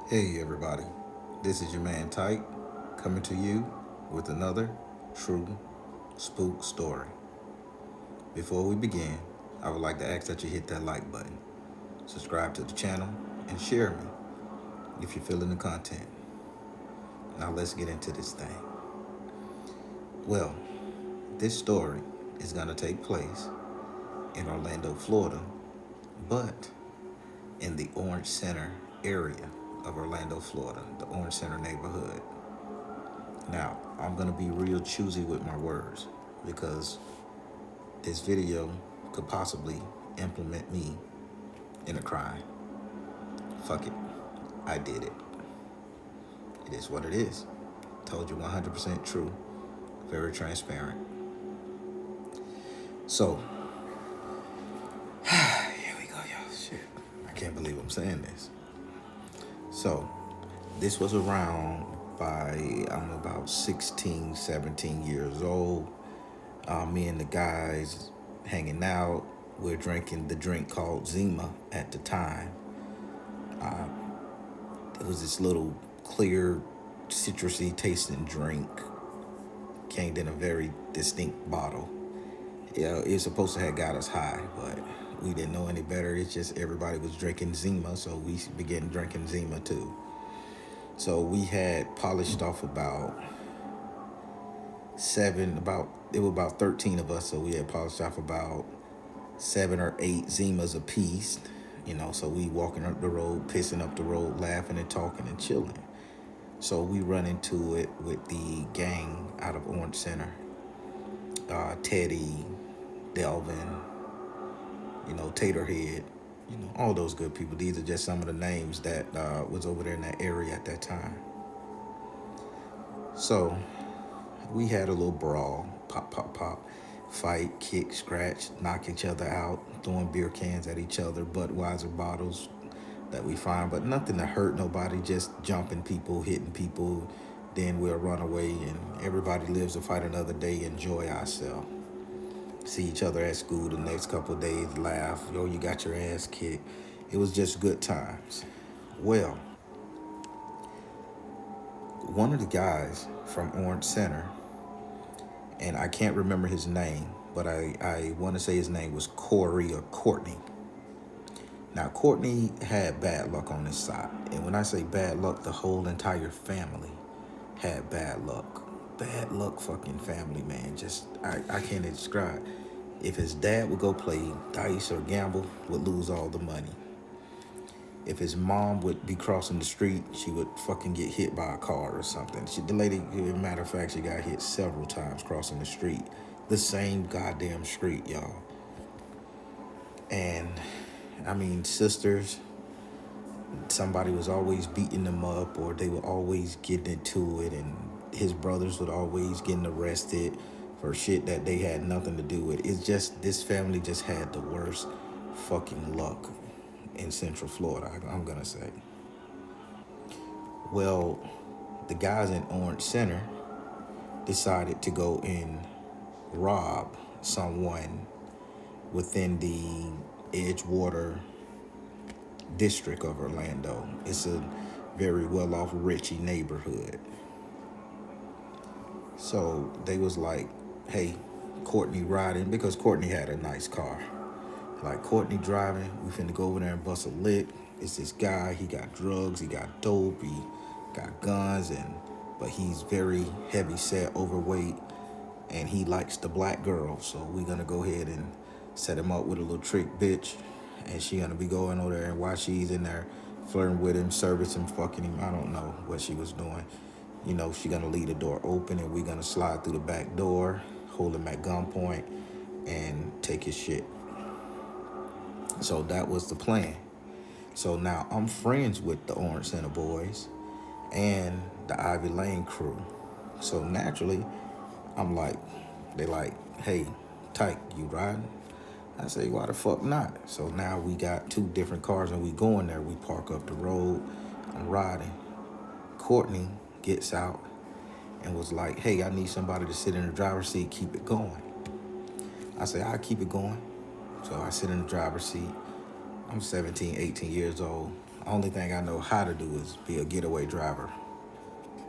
Hey everybody, this is your man Tyke coming to you with another true spook story. Before we begin, I would like to ask that you hit that like button, subscribe to the channel, and share me if you're feeling the content. Now let's get into this thing. Well, this story is going to take place in Orlando, Florida, but in the Orange Center area of Orlando, Florida, the Orange Center neighborhood. Now, I'm going to be real choosy with my words because this video could possibly implement me in a crime. Fuck it. I did it. It is what it is. Told you 100% true. Very transparent. So, here we go, y'all. Shit. I can't believe I'm saying this. So, this was around I'm about 16, 17 years old. Me and the guys hanging out. We're drinking the drink called Zima at the time. It was this little clear, citrusy tasting drink. Came in a very distinct bottle. Yeah, it was supposed to have got us high, but we didn't know any better. It's just everybody was drinking Zima, so we began drinking Zima too. So we had polished off it was about 13 of us, so we had polished off about 7 or 8 Zimas apiece. So we walking up the road, pissing up the road, laughing and talking and chilling. So we run into it with the gang out of Orange Center. Teddy, Delvin, Taterhead, all those good people. These are just some of the names that was over there in that area at that time. So we had a little brawl, pop, pop, pop, fight, kick, scratch, knock each other out, throwing beer cans at each other, Budweiser bottles that we find, but nothing to hurt nobody, just jumping people, hitting people. Then we'll run away and everybody lives to fight another day, enjoy ourselves. See each other at school the next couple of days, laugh, yo, you got your ass kicked. It was just good times. Well, one of the guys from Orange Center, and I can't remember his name, but I want to say his name was Corey or Courtney. Now, Courtney had bad luck on his side. And when I say bad luck, the whole entire family had bad luck. Bad luck fucking family, man. Just, I can't describe. If his dad would go play dice or gamble, would lose all the money. If his mom would be crossing the street, she would fucking get hit by a car or something. The lady, matter of fact, she got hit several times crossing the street. The same goddamn street, y'all. And, I mean, sisters, somebody was always beating them up or they were always getting into it, and his brothers would always getting arrested for shit that they had nothing to do with. It's just, this family just had the worst fucking luck in Central Florida, I'm gonna say. Well, the guys in Orange Center decided to go and rob someone within the Edgewater district of Orlando. It's a very well-off, richy neighborhood. So they was like, hey, Courtney riding, because Courtney had a nice car. Like, Courtney driving, we finna go over there and bust a lick. It's this guy, he got drugs, he got dope, he got guns, but he's very heavy set, overweight, and he likes the black girl. So we gonna go ahead and set him up with a little trick bitch, and she gonna be going over there, and while she's in there flirting with him, servicing, fucking him, I don't know what she was doing. She gonna leave the door open, and we gonna slide through the back door, hold him at gunpoint, and take his shit. So that was the plan. So now I'm friends with the Orange Center boys and the Ivy Lane crew. So naturally, they like, hey, Tyke, you riding? I say, why the fuck not? So now we got 2 different cars and we going there. We park up the road. I'm riding. Courtney gets out and was like, hey, I need somebody to sit in the driver's seat, keep it going. I say, I'll keep it going. So I sit in the driver's seat. I'm 17, 18 years old. Only thing I know how to do is be a getaway driver.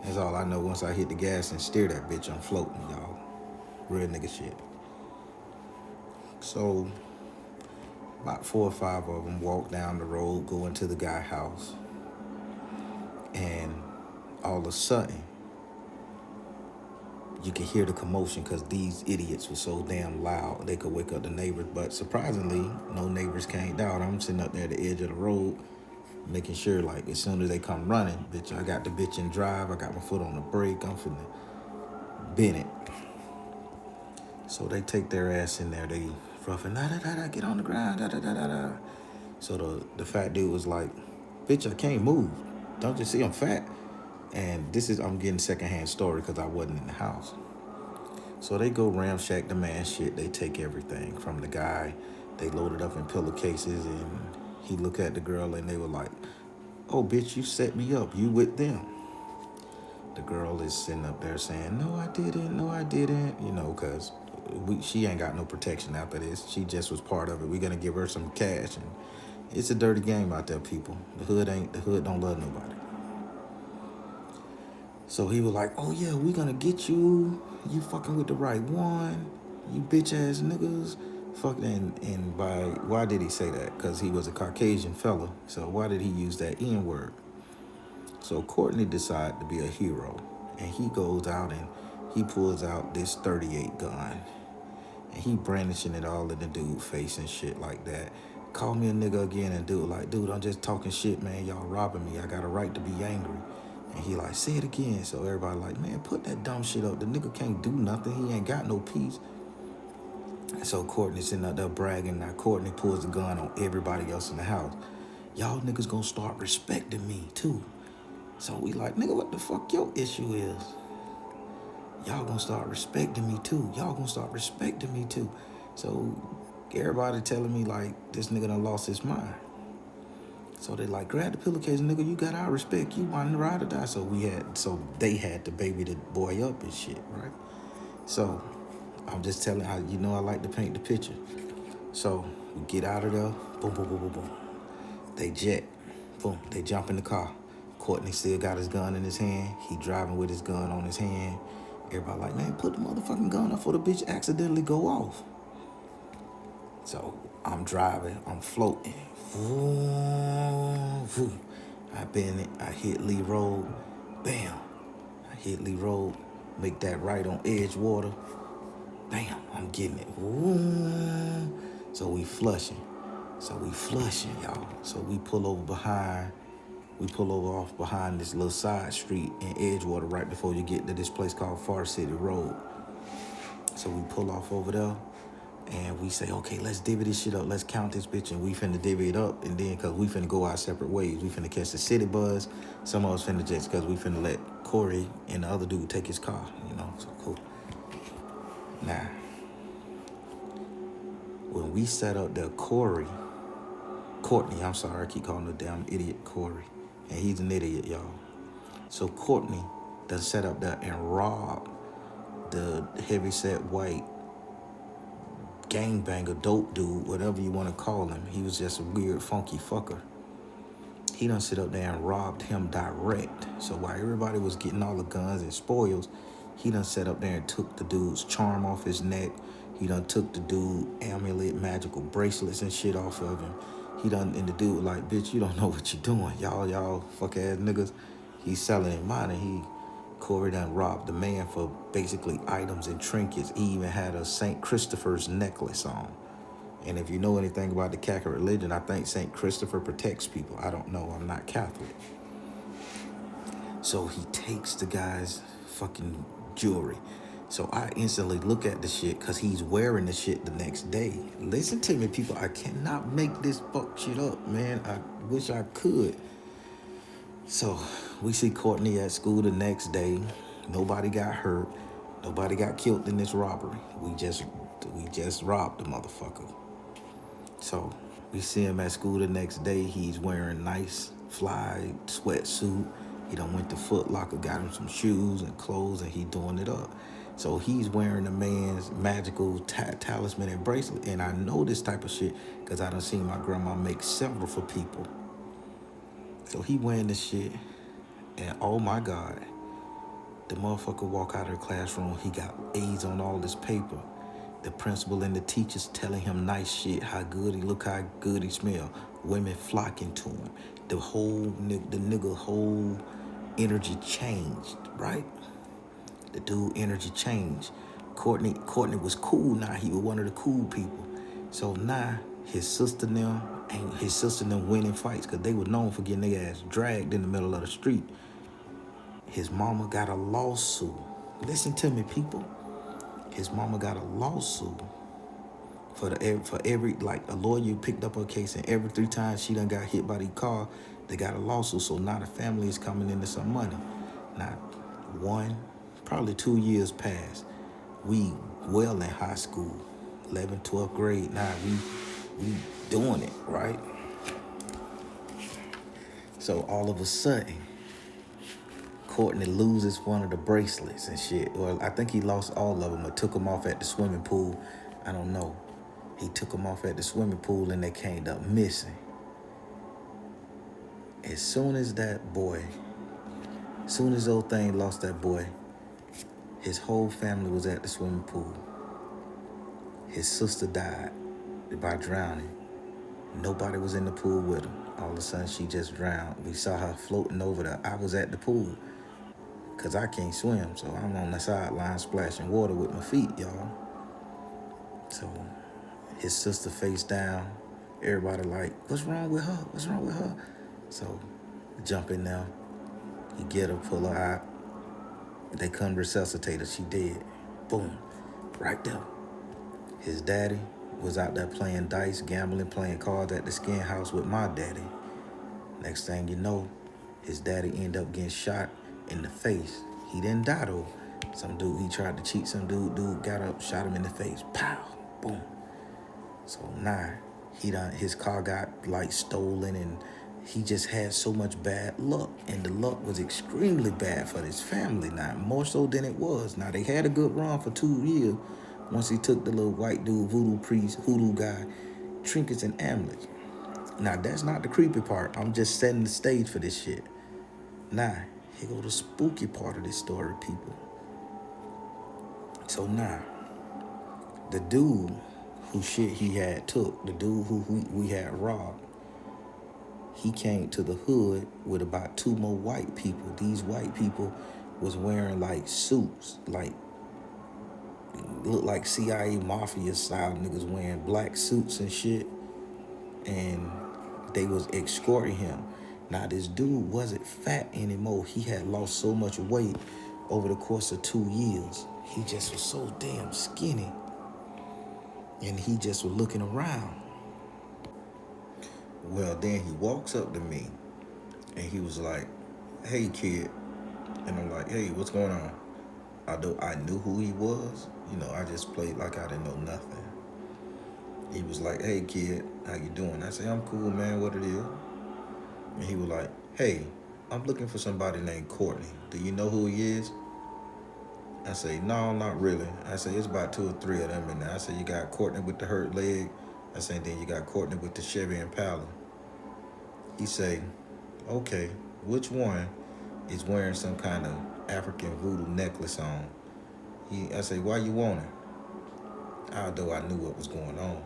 That's all I know. Once I hit the gas and steer that bitch, I'm floating, y'all. Real nigga shit. So, about 4 or 5 of them walk down the road, go into the guy's house. And all of a sudden, you can hear the commotion because these idiots were so damn loud they could wake up the neighbors. But surprisingly, no neighbors came down. I'm sitting up there at the edge of the road, making sure, like, as soon as they come running, bitch, I got the bitch in drive. I got my foot on the brake. I'm finna bend it. So they take their ass in there. They roughing, da da da da, get on the ground, da da da da da. So the fat dude was like, bitch, I can't move. Don't you see I'm fat? And I'm getting secondhand story because I wasn't in the house. So they go ramshack the man shit. They take everything from the guy. They load it up in pillowcases, and he looked at the girl and they were like, oh, bitch, you set me up. You with them. The girl is sitting up there saying, no, I didn't. No, I didn't. You know, because she ain't got no protection after this. She just was part of it. We're going to give her some cash. And it's a dirty game out there, people. The hood don't love nobody. So he was like, oh, yeah, we going to get you. You fucking with the right one. You bitch ass niggas. Fuck. And why did he say that? Because he was a Caucasian fella. So why did he use that N word? So Courtney decided to be a hero. And he goes out and he pulls out this 38 gun. And he brandishing it all in the dude face and shit like that. Call me a nigga again and dude like, dude, I'm just talking shit, man. Y'all robbing me. I got a right to be angry. And he like, say it again. So everybody like, man, put that dumb shit up. The nigga can't do nothing. He ain't got no peace. And so Courtney sitting out there bragging. Now Courtney pulls the gun on everybody else in the house. Y'all niggas gonna start respecting me too. So we like, nigga, what the fuck your issue is? Y'all gonna start respecting me too. Y'all gonna start respecting me too. So everybody telling me like, this nigga done lost his mind. So they like, grab the pillowcase, nigga, you got our respect. You want to ride or die. So they had to baby the boy up and shit, right? So I'm just telling how, you know, I like to paint the picture. So we get out of there, boom, boom, boom, boom, boom. They jet, boom, they jump in the car. Courtney still got his gun in his hand. He driving with his gun on his hand. Everybody like, man, put the motherfucking gun up before the bitch accidentally go off. So I'm driving, I'm floating. I bend it, I hit Lee Road, bam. I hit Lee Road, make that right on Edgewater, bam, I'm getting it. So we flushing, y'all. So we pull over off behind this little side street in Edgewater right before you get to this place called Far City Road. So we pull off over there. And we say, okay, let's divvy this shit up. Let's count this bitch. And we finna divvy it up. And then, because we finna go our separate ways. We finna catch the city bus. Some of us finna just, because we finna let Corey and the other dude take his car. You know, so cool. Now, when we set up the Courtney, I'm sorry, I keep calling the damn idiot Corey. And he's an idiot, y'all. So Courtney done set up there and robbed the heavyset white gangbanger, dope dude, whatever you want to call him. He was just a weird, funky fucker. He done sit up there and robbed him direct. So while everybody was getting all the guns and spoils, he done sat up there and took the dude's charm off his neck. He done took the dude amulet, magical bracelets and shit off of him. And the dude like, bitch, you don't know what you're doing. Y'all fuck ass niggas. He's selling him mine, and Corey done robbed the man for basically items and trinkets. He even had a St. Christopher's necklace on. And if you know anything about the Catholic religion, I think St. Christopher protects people. I don't know. I'm not Catholic. So he takes the guy's fucking jewelry. So I instantly look at the shit because he's wearing the shit the next day. Listen to me, people. I cannot make this fuck shit up, man. I wish I could. So we see Courtney at school the next day. Nobody got hurt. Nobody got killed in this robbery. We just robbed the motherfucker. So we see him at school the next day. He's wearing nice fly sweatsuit. He done went to Foot Locker, got him some shoes and clothes, and he doing it up. So he's wearing the man's magical talisman and bracelet. And I know this type of shit because I done seen my grandma make several for people. So he wearing this shit, and oh my God, the motherfucker walk out of the classroom, he got A's on all this paper. The principal and the teachers telling him nice shit, how good he look, how good he smell. Women flocking to him. The nigga whole energy changed, right? The dude energy changed. Courtney was cool now. He was one of the cool people. So now his sister them winning fights because they were known for getting their ass dragged in the middle of the street. His mama got a lawsuit. Listen to me, people. His mama got a lawsuit for every like a lawyer picked up her case, and every 3 times she done got hit by the car, they got a lawsuit. So now the family is coming into some money. Now, probably 2 years passed. We well in high school, 11th, 12th grade. Now we doing it, right? So all of a sudden, Courtney loses one of the bracelets and shit. Well, I think he lost all of them or took them off at the swimming pool. I don't know. He took them off at the swimming pool and they came up missing. As soon as old thing lost that boy, his whole family was at the swimming pool. His sister died by drowning. Nobody was in the pool with him. All of a sudden, she just drowned. We saw her floating over there. I was at the pool because I can't swim, so I'm on the sideline splashing water with my feet, y'all. So his sister face down. Everybody like, what's wrong with her? What's wrong with her? So jump in there. He get her, pull her out. They couldn't resuscitate her. She dead. Boom. Right there. His daddy was out there playing dice, gambling, playing cards at the skin house with my daddy. Next thing you know, his daddy ended up getting shot in the face. He didn't die though. Some dude, he tried to cheat some dude. Dude got up, shot him in the face. Pow, boom. So now, his car got like stolen, and he just had so much bad luck. And the luck was extremely bad for his family now, more so than it was. Now, they had a good run for 2 years once he took the little white dude, hoodoo guy, trinkets and amulets. Now, that's not the creepy part. I'm just setting the stage for this shit. Now, here go the spooky part of this story, people. So now, the dude who shit he had took, the dude who we had robbed, he came to the hood with about 2 more white people. These white people was wearing like suits, like looked like CIA mafia style niggas wearing black suits and shit. And they was escorting him. Now this dude wasn't fat anymore. He had lost so much weight over the course of 2 years. He just was so damn skinny. And he just was looking around. Well, then he walks up to me and he was like, hey kid. And I'm like, hey, what's going on? Although I knew who he was, I just played like I didn't know nothing. He was like, hey kid, how you doing? I say, I'm cool, man, what it is? And he was like, hey, I'm looking for somebody named Courtney. Do you know who he is? I say, no, not really. I say, it's about 2 or 3 of them in there. I say, you got Courtney with the hurt leg. I say, then you got Courtney with the Chevy Impala. He say, okay, which one is wearing some kind of African voodoo necklace on? I say, why you want him? Although I knew what was going on.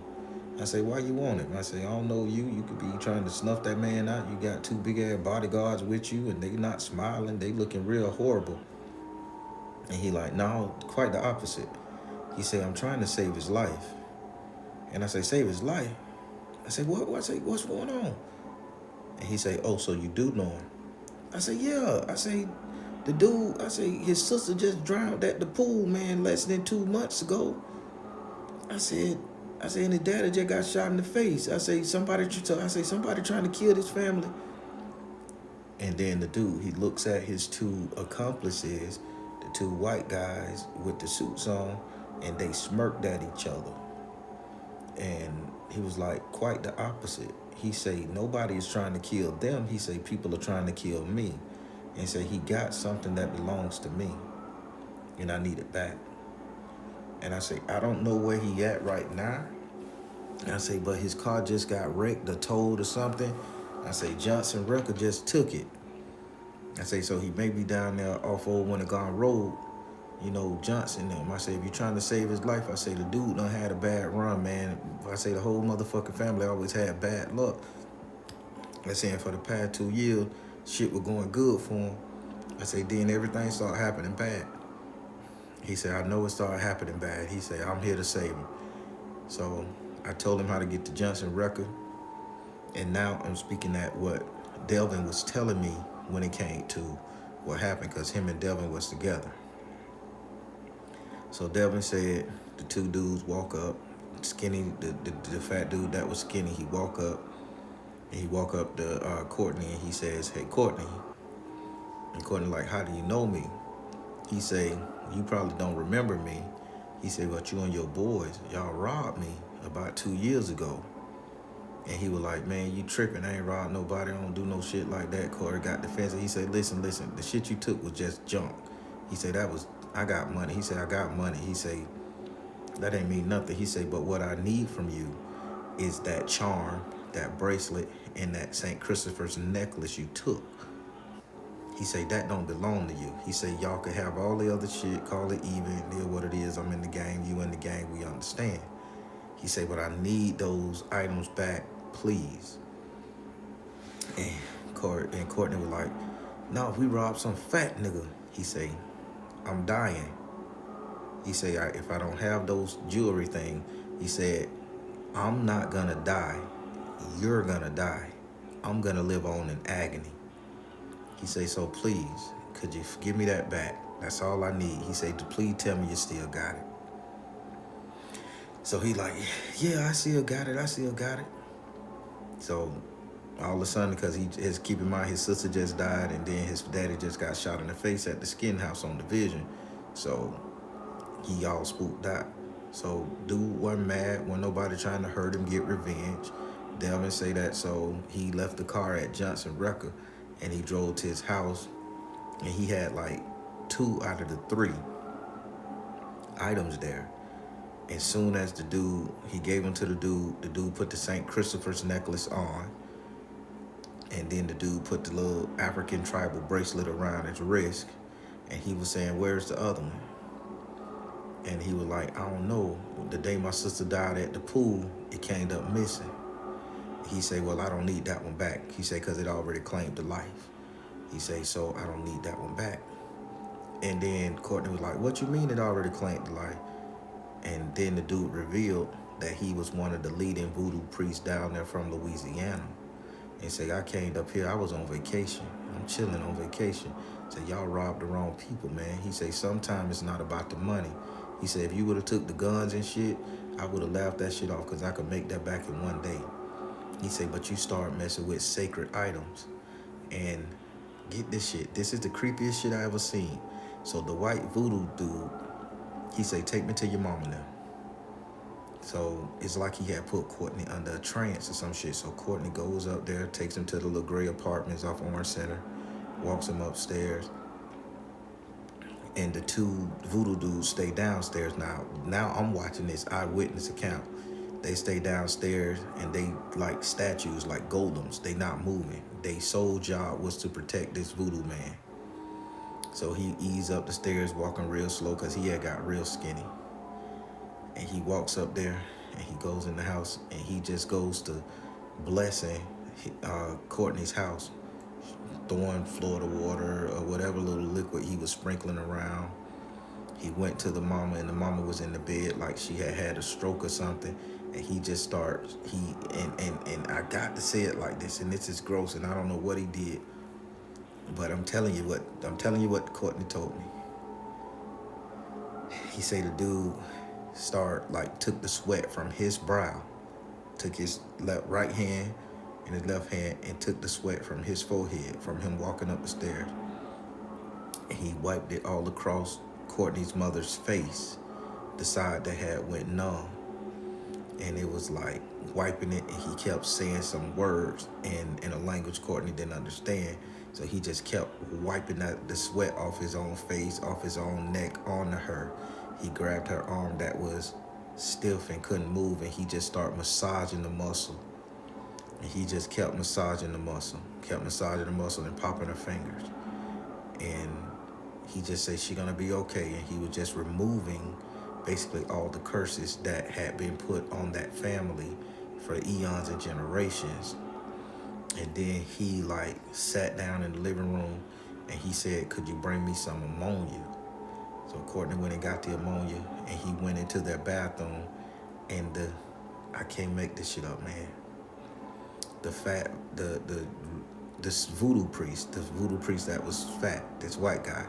I say, why you want him? I say, I don't know you. You could be trying to snuff that man out. You got 2 big-ass bodyguards with you, and they not smiling. They looking real horrible. And he like, no, quite the opposite. He said, I'm trying to save his life. And I say, save his life? I say, what? I say, what's going on? And he say, oh, so you do know him? I say, yeah. I say, the dude, his sister just drowned at the pool, man, less than 2 months ago. I said, and his daddy just got shot in the face. I say, somebody trying to kill this family. And then the dude, he looks at his 2 accomplices, the 2 white guys with the suits on, and they smirked at each other. And he was like, quite the opposite. He say, nobody is trying to kill them. He say, people are trying to kill me. And say, he got something that belongs to me, and I need it back. And I say, I don't know where he at right now. I say, but his car just got wrecked or towed or something. I say, Johnson Rucker just took it. I say, so he may be down there off Old Winnegon Road, you know, Johnson them. I say, if you're trying to save his life, I say, the dude done had a bad run, man. I say, the whole motherfucking family always had bad luck. I say, for the past 2 years, shit was going good for him. I say, then everything started happening bad. He said, I know it started happening bad. He said, I'm here to save him. So I told him how to get the Johnson record. And now I'm speaking at what Delvin was telling me when it came to what happened, because him and Delvin was together. So Delvin said the two dudes walk up, skinny, the fat dude that was skinny, he walk up, and he walk up to Courtney, and he says, hey, Courtney. And Courtney like, how do you know me? He say, you probably don't remember me. He said, but you and your boys, y'all robbed me about 2 years ago. And he was like, man, you tripping. I ain't robbed nobody. I don't do no shit like that. Corey got defensive. He said, listen, the shit you took was just junk. He said, I got money. He said, I got money. He said, that ain't mean nothing. He said, but what I need from you is that charm, that bracelet, and that St. Christopher's necklace you took. He said, that don't belong to you. He said, y'all can have all the other shit, call it even, deal what it is. I'm in the game, you in the game, we understand. He said, but I need those items back, please. And Courtney was like, no, if we rob some fat nigga, he say, I'm dying. He say, if I don't have those jewelry thing, he said, I'm not gonna die. You're gonna die. I'm gonna live on in agony. He say, so please, could you give me that back? That's all I need. He say, please tell me you still got it. So he like, yeah, I still got it. So all of a sudden, because he has keep in mind his sister just died, and then his daddy just got shot in the face at the skin house on Division. So he all spooked out. So dude wasn't mad, wasn't nobody trying to hurt him, get revenge. Delvin say that, so he left the car at Johnson Record and he drove to his house, and he had like 2 out of the 3 items there. As soon as he gave them to the dude put the St. Christopher's necklace on, and then the dude put the little African tribal bracelet around his wrist, and he was saying, where's the other one? And he was like, I don't know. The day my sister died at the pool, it came up missing. He said, well, I don't need that one back. He said, because it already claimed the life. He said, so I don't need that one back. And then Courtney was like, what you mean it already claimed the life? And then the dude revealed that he was one of the leading voodoo priests down there from Louisiana. And say, I came up here, I was on vacation. I'm chilling on vacation. Say, y'all robbed the wrong people, man. He say, sometimes it's not about the money. He said, if you would have took the guns and shit, I would have laughed that shit off, because I could make that back in one day. He said, but you start messing with sacred items. And get this shit. This is the creepiest shit I ever seen. So the white voodoo dude, he say, take me to your mama now. So it's like he had put Courtney under a trance or some shit. So Courtney goes up there, takes him to the little gray apartments off Orange Center, walks him upstairs. And the 2 voodoo dudes stay downstairs now. Now I'm watching this eyewitness account. They stay downstairs and they like statues, like golems. They not moving. Their sole job was to protect this voodoo man. So he eased up the stairs, walking real slow, because he had got real skinny. And he walks up there and he goes in the house, and he just goes to blessing Courtney's house, throwing Florida water or whatever little liquid he was sprinkling around. He went to the mama, and the mama was in the bed like she had had a stroke or something. And he just starts, and I got to say it like this, and this is gross, and I don't know what he did, but I'm telling you what Courtney told me. He say the dude took the sweat from his brow, took his right hand and his left hand, and took the sweat from his forehead from him walking up the stairs. And he wiped it all across Courtney's mother's face, the side that had went numb. And it was like wiping it, and he kept saying some words in a language Courtney didn't understand. So he just kept wiping the sweat off his own face, off his own neck, onto her. He grabbed her arm that was stiff and couldn't move, and he just started massaging the muscle. And he just kept massaging the muscle, and popping her fingers. And he just said she gonna be okay. And he was just removing basically all the curses that had been put on that family for eons and generations. And then he like sat down in the living room and he said, "Could you bring me some ammonia?" So Courtney went and got the ammonia and he went into their bathroom and I can't make this shit up, man. The fat the this voodoo priest that was fat, this white guy,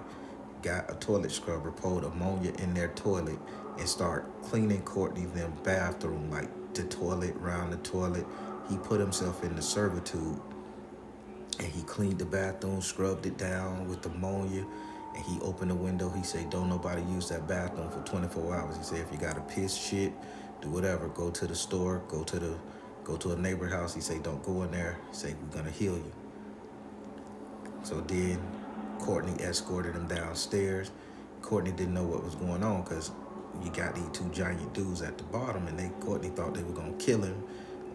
got a toilet scrubber, poured ammonia in their toilet, and start cleaning Courtney them bathroom, like the toilet, round the toilet. He put himself in the servitude and he cleaned the bathroom, scrubbed it down with ammonia, and he opened the window. He said, "Don't nobody use that bathroom for 24 hours." He said, "If you gotta piss, shit, do whatever, go to the store, go to a neighbor house." He said, "Don't go in there." He said, "We're gonna heal you." So then Courtney escorted him downstairs. Courtney didn't know what was going on because you got these two giant dudes at the bottom, and Courtney thought they were gonna kill him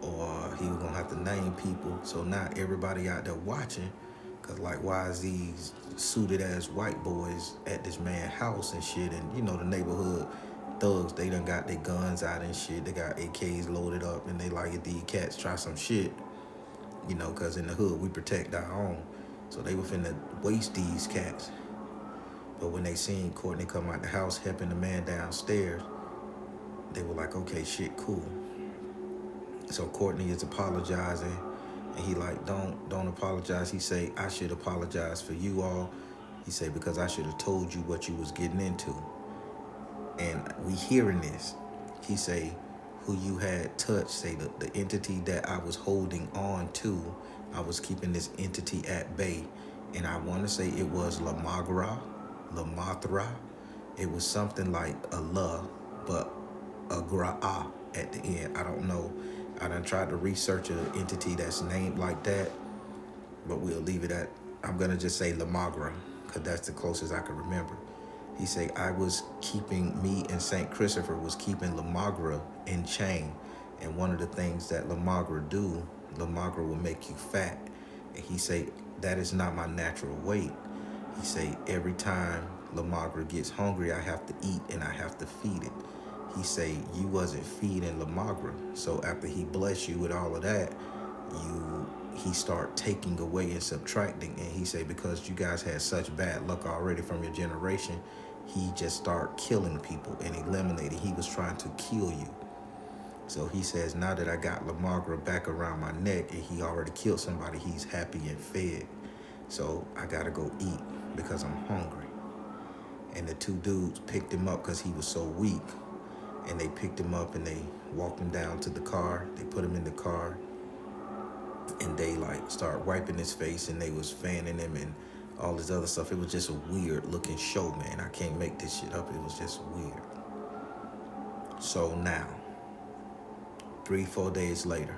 or he was gonna have to name people. So now everybody out there watching, cause like, why is these suited as white boys at this man's house and shit? And you know the neighborhood thugs, they done got their guns out and shit. They got AKs loaded up, and they like, if these cats try some shit, you know, cause in the hood we protect our own. So they were finna waste these cats. But when they seen Courtney come out the house helping the man downstairs, they were like, okay, shit, cool. So Courtney is apologizing, and he like, don't apologize. He say, "I should apologize for you all." He say, "Because I should have told you what you was getting into." And we hearing this. He say, "Who you had touched," say the entity that I was holding on to, I was keeping this entity at bay. And I want to say it was Lamathra. It was something like a la, but a gra'a at the end. I don't know. I done tried to research an entity that's named like that, but we'll leave it at, I'm gonna just say Lamagra, because that's the closest I can remember. He say, me and Saint Christopher was keeping Lamagra in chain. And one of the things that Lamagra will make you fat. And he say, that is not my natural weight. He say, every time Lamagra gets hungry, I have to eat and I have to feed it. He say, you wasn't feeding Lamagra. So after he bless you with all of that, he start taking away and subtracting. And he say, because you guys had such bad luck already from your generation, he just start killing people and eliminating. He was trying to kill you. So he says, now that I got Lamagra back around my neck and he already killed somebody, he's happy and fed. So I gotta go eat because I'm hungry. And the two dudes picked him up because he was so weak. And they picked him up and they walked him down to the car. They put him in the car and they like start wiping his face and they was fanning him and all this other stuff. It was just a weird looking show, man. I can't make this shit up. It was just weird. So now, 3-4 days later,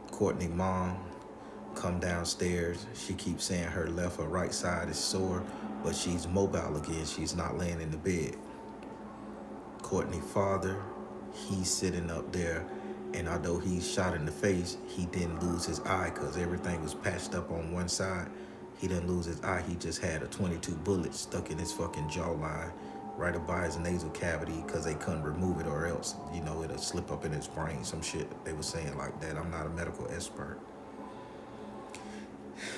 Courtney mom come downstairs. She keeps saying her left or right side is sore, but she's mobile again. She's not laying in the bed. Courtney father, he's sitting up there, and although he's shot in the face, he didn't lose his eye because everything was patched up on one side. He didn't lose his eye. He just had a 22 bullet stuck in his fucking jawline right up by his nasal cavity because they couldn't remove it or else, you know, it'll slip up in his brain. Some shit they were saying like that. I'm not a medical expert.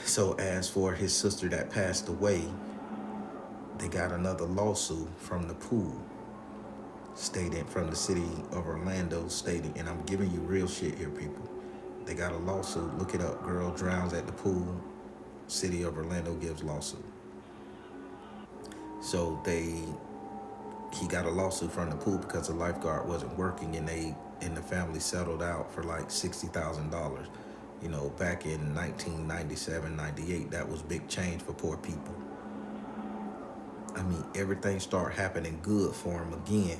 So as for his sister that passed away, they got another lawsuit from the pool stating, from the city of Orlando stating, and I'm giving you real shit here, people. They got a lawsuit. Look it up. Girl drowns at the pool. City of Orlando gives lawsuit. So he got a lawsuit from the pool because the lifeguard wasn't working, and the family settled out for like $60,000. You know, back in 1997, 98, that was big change for poor people. I mean, everything started happening good for him again.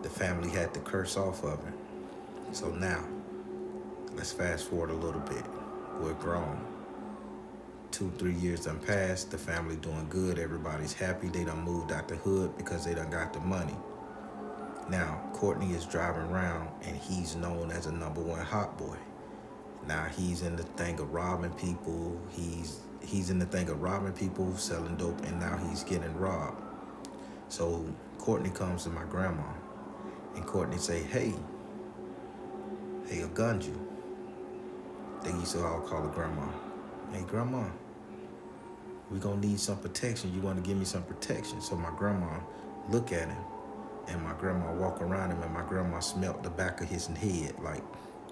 The family had to curse off of it. So now, let's fast forward a little bit. We're grown. 2-3 years done passed. The family doing good. Everybody's happy. They done moved out the hood because they done got the money. Now, Courtney is driving around and he's known as a #1 hot boy. Now he's in the thing of robbing people. He's in the thing of robbing people, selling dope, and now he's getting robbed. So Courtney comes to my grandma, and Courtney say, hey, I gunned you. They used to all call her grandma. Hey, grandma, we gonna need some protection. You wanna give me some protection? So my grandma look at him, and my grandma walk around him, and my grandma smelt the back of his head, like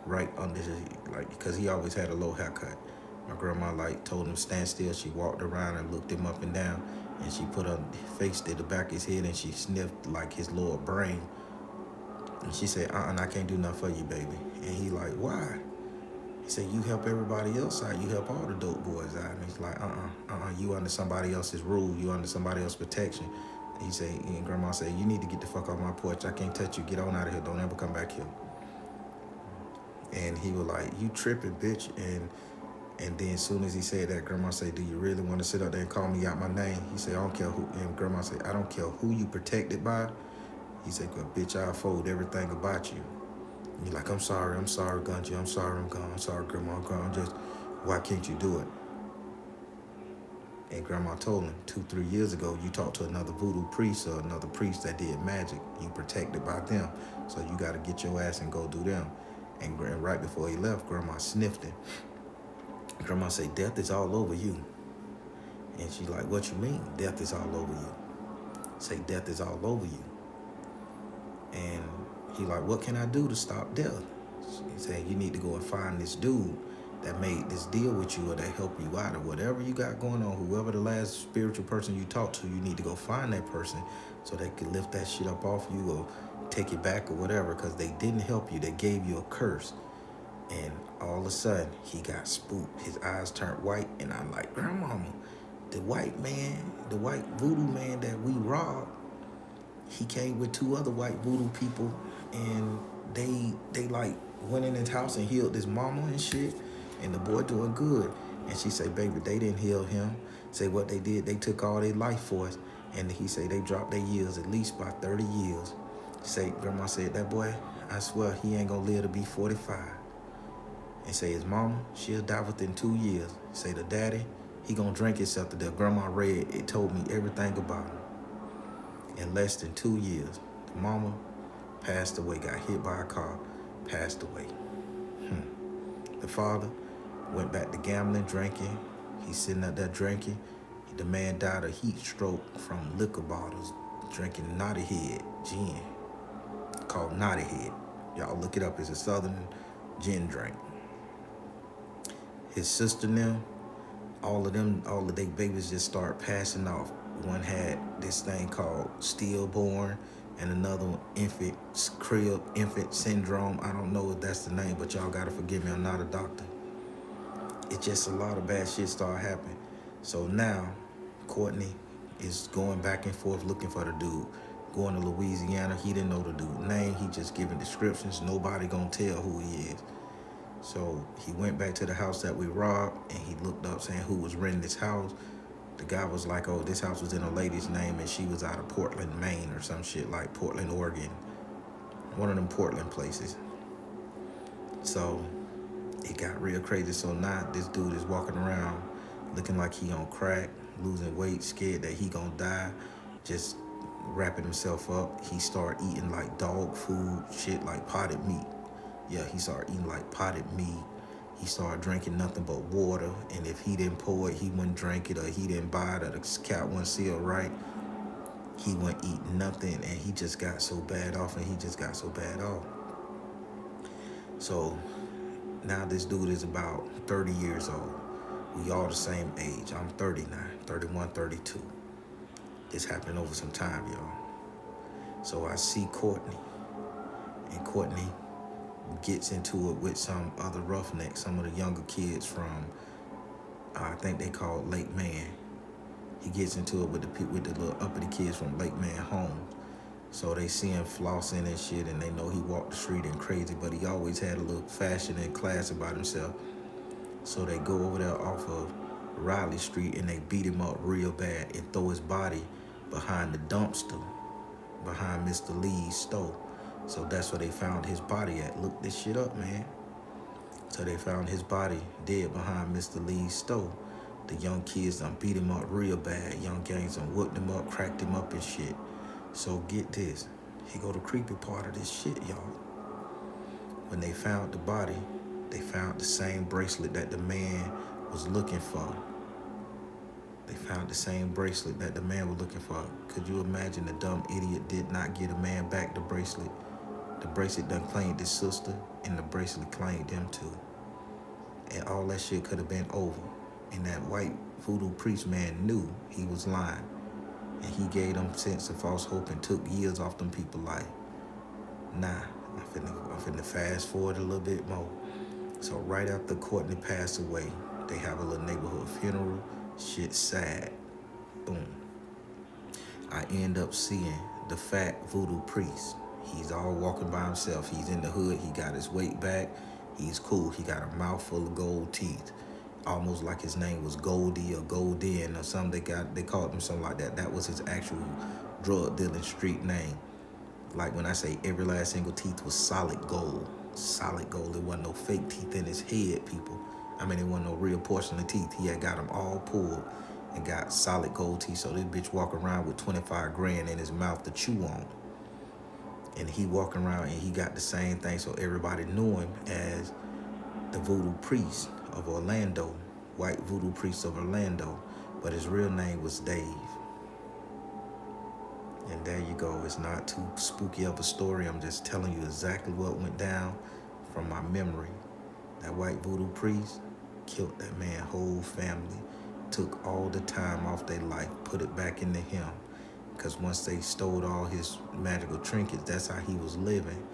right under his, like, because he always had a low haircut. My grandma like told him stand still. She walked around and looked him up and down, and she put her face to the back of his head, and she sniffed like his lower brain. And she said, I can't do nothing for you, baby. And he like, why? He said, you help everybody else out. You help all the dope boys out. And he's like, you under somebody else's rule. You under somebody else's protection. He said, and grandma said, you need to get the fuck off my porch. I can't touch you. Get on out of here. Don't ever come back here. And he was like, you tripping, bitch. And then as soon as he said that, grandma said, do you really want to sit up there and call me out my name? He said, I don't care who. And grandma said, I don't care who you protected by. He said, well, bitch, I'll fold everything about you. And you're like, I'm sorry, Gunji. I'm sorry, I'm gone. I'm sorry, grandma, I'm gone. Just, why can't you do it? And grandma told him 2-3 years ago, you talked to another voodoo priest or another priest that did magic. You protected by them. So you got to get your ass and go do them. And right before he left, grandma sniffed him. Grandma said, death is all over you. And she's like, what you mean? Death is all over you. Say, death is all over you. And he like, what can I do to stop death? He said, you need to go and find this dude that made this deal with you or that helped you out or whatever you got going on. Whoever the last spiritual person you talked to, you need to go find that person so they could lift that shit up off you or take it back or whatever, because they didn't help you. They gave you a curse. And all of a sudden, he got spooked. His eyes turned white, and I'm like, grandmama, the white man, the white voodoo man that we robbed, he came with 2 other white voodoo people, and they like went in his house and healed his mama and shit, and the boy doing good. And she say, baby, they didn't heal him. Say what they did, they took all their life force, and he say they dropped their years at least by 30 years. Say, grandma said, that boy, I swear he ain't gonna live to be 45. And say his mama, she'll die within 2 years. Say the daddy, he gonna drink himself to death. Grandma read, it told me everything about him. In less than 2 years, the mama passed away, got hit by a car, passed away. The father went back to gambling, drinking. He's sitting out there drinking. The man died of heat stroke from liquor bottles, drinking Naughty Head gin, called Naughty Head. Y'all look it up. It's a southern gin drink. His sister and them, all of their babies just start passing off. One had this thing called stillborn, and another one, infant syndrome. I don't know if that's the name, but y'all gotta forgive me, I'm not a doctor. It's just a lot of bad shit start happening. So now, Courtney is going back and forth looking for the dude. Going to Louisiana, he didn't know the dude's name. He just giving descriptions. Nobody gonna tell who he is. So he went back to the house that we robbed, and he looked up saying who was renting this house. The guy was like, oh, this house was in a lady's name, and she was out of Portland, Maine, or some shit, like Portland, Oregon. One of them Portland places. So it got real crazy. So now this dude is walking around looking like he on crack, losing weight, scared that he gonna die, just wrapping himself up. He started eating like dog food, shit like potted meat. Yeah, he started eating like potted meat. He started drinking nothing but water, and if he didn't pour it, he wouldn't drink it, or he didn't buy it, or the cap wasn't sealed right, he wouldn't eat nothing, and he just got so bad off, So now this dude is about 30 years old. We all the same age. I'm 39, 31, 32. This happened over some time, y'all. So I see Courtney, and Courtney gets into it with some other roughnecks, some of the younger kids from, I think they call it Lake Man. He gets into it with the little uppity kids from Lake Man Homes. So they see him flossing and shit, and they know he walked the street and crazy, but he always had a little fashion and class about himself. So they go over there off of Riley Street, and they beat him up real bad and throw his body behind the dumpster, behind Mr. Lee's store. So that's where they found his body at. Look this shit up, man. So they found his body dead behind Mr. Lee's store. The young kids done beat him up real bad. Young gangs done whooped him up, cracked him up and shit. So get this. Here go the creepy part of this shit, y'all. When they found the body, they found the same bracelet that the man was looking for. They found the same bracelet that the man was looking for. Could you imagine the dumb idiot did not get a man back the bracelet? The bracelet done claimed his sister, and the bracelet claimed them too. And all that shit could have been over. And that white voodoo priest man knew he was lying. And he gave them sense of false hope and took years off them people's life. Nah, I'm finna fast forward a little bit more. So right after Courtney passed away, they have a little neighborhood funeral. Shit sad. Boom. I end up seeing the fat voodoo priest. He's all walking by himself. He's in the hood. He got his weight back. He's cool. He got a mouth full of gold teeth. Almost like his name was Goldie or Goldin or something. They called him something like that. That was his actual drug dealing street name. Like when I say every last single teeth was solid gold. Solid gold. There wasn't no fake teeth in his head, people. I mean, there wasn't no real porcelain teeth. He had got them all pulled and got solid gold teeth. So this bitch walk around with 25 grand in his mouth to chew on. And he walking around and he got the same thing. So everybody knew him as the voodoo priest of Orlando. White voodoo priest of Orlando. But his real name was Dave. And there you go. It's not too spooky of a story. I'm just telling you exactly what went down from my memory. That white voodoo priest killed that man's whole family, took all the time off their life, put it back into him. Because once they stole all his magical trinkets, that's how he was living.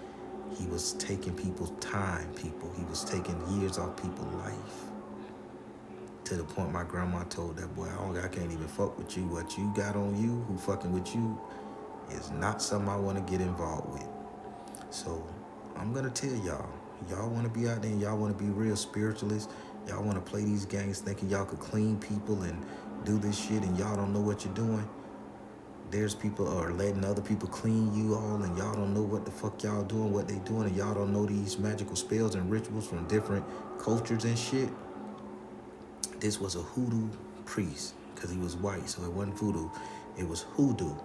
He was taking people's time, people. He was taking years off people's life. To the point my grandma told that boy, I can't even fuck with you. What you got on you, who fucking with you, is not something I want to get involved with. So I'm going to tell y'all want to be out there and y'all want to be real spiritualists. Y'all want to play these games thinking y'all could clean people and do this shit and y'all don't know what you're doing. There's people are letting other people clean you all and y'all don't know what the fuck y'all doing, what they doing, and y'all don't know these magical spells and rituals from different cultures and shit. This was a hoodoo priest because he was white, so it wasn't voodoo. It was hoodoo.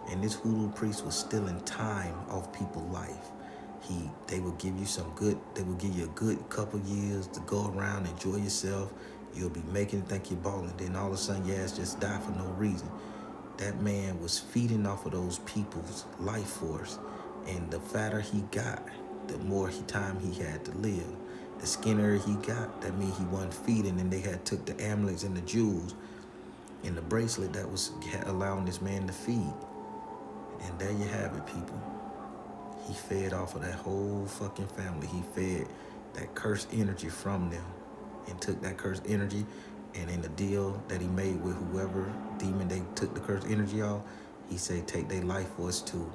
And this hoodoo priest was stealing time off people's life. They would give you they would give you a good couple years to go around, enjoy yourself. You'll be making it think you're balling. Then all of a sudden your ass just die for no reason. That man was feeding off of those people's life force. And the fatter he got, the more time he had to live. The skinnier he got, that means he wasn't feeding, and they had took the amulets and the jewels and the bracelet that was allowing this man to feed. And there you have it, people. He fed off of that whole fucking family. He fed that cursed energy from them and took that cursed energy, and in the deal that he made with whoever demon they took the cursed energy off, he said take their life force too.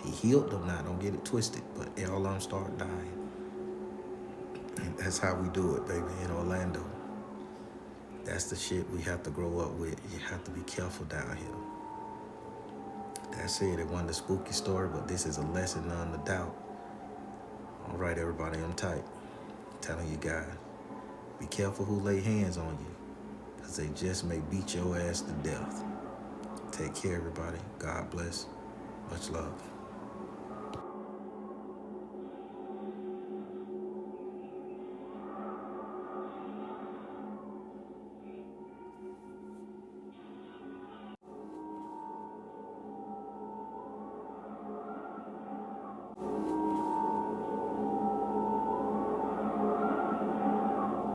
He healed them now, don't get it twisted, but all of them start dying. And that's how we do it, baby, in Orlando. That's the shit we have to grow up with. You have to be careful down here. That's it. It wasn't a spooky story, but this is a lesson, none a doubt. All right, everybody, I'm tight. I'm telling you guys, be careful who lay hands on you, because they just may beat your ass to death. Take care, everybody. God bless. Much love.